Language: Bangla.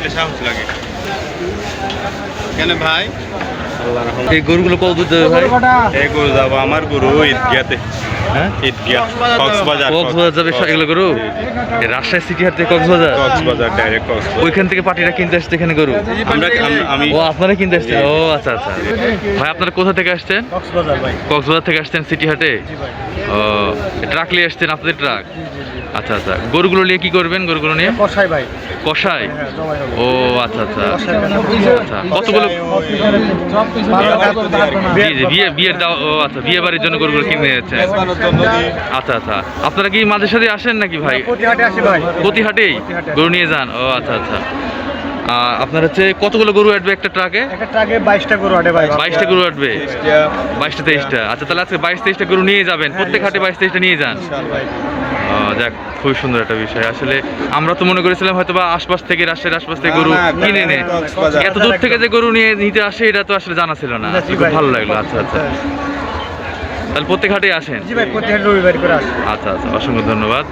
দেখলে সাহস লাগে। কেন ভাই? এই গরুগুলো কত দুধ দেবে ভাই? এই গরু যাবো আমার গরু ঈদগাতে। হ্যাঁ, ঈদগাহ কক্সবাজার। কক্সবাজার যাবে এগুলো গরু? এই রাজশাহী সিটি হাট থেকে কক্সবাজার? কক্সবাজার ডাইরেক্ট কক্সবাজার। ওইখান থেকে পার্টিরা কিনতে আসছে এখানে গরু? আমি ও আপনারা কিনতে আসছেন? ও আচ্ছা আচ্ছা। ভাই আপনারা কোথা থেকে আসছেন? কক্সবাজার ভাই। কক্সবাজার থেকে আসছেন সিটি হাটে? জি ভাই। ও, ট্রাক নিয়ে আসছেন আপনাদের ট্রাক? আচ্ছা আচ্ছা। গরুগুলো নিয়ে কি করবেন? গরুগুলো নিয়ে কষাই ভাই। কষাই? হ্যাঁ, জবাই হবে। ও আচ্ছা আচ্ছা কষাই আচ্ছা। কতগুলো? জি জি, বিয়ের দাও। ও আচ্ছা, বিয়ে বাড়ির জন্য গরুগুলো কিনে যাচ্ছেন? আচ্ছা আচ্ছা। আপনারা কি মাঝে সাথে আসেন নাকি ভাই? প্রতিহাটে আসি ভাই। প্রতি হাটেই গরু নিয়ে যান? ও আচ্ছা আচ্ছা। আপনার হচ্ছে কতগুলো গরু আসবে একটা ট্রাকে? একটা ট্রাকে 22টা গরু আটে ভাই। 22টা গরু আসবে? 22টা 23টা। আচ্ছা, তাহলে আজকে 22-23টা গরু নিয়ে যাবেন? প্রত্যেক হাটে 22-23টা নিয়ে যান? যাক, খুবই সুন্দর একটা বিষয়। আসলে আমরা তো মনে করেছিলাম হয়তো বা আশপাশ থেকে, রাজশাহীর আশপাশ থেকে গরু কিনে নে, এত দূর থেকে যে গরু নিয়ে নিতে আসে এটা তো আসলে জানা ছিল না। খুব ভালো লাগলো। আচ্ছা আচ্ছা, তাহলে প্রত্যেক হাটে আসেন? জি ভাই, প্রতিহাটে রবিবার করে আসি। আচ্ছা আচ্ছা, অসংখ্য ধন্যবাদ।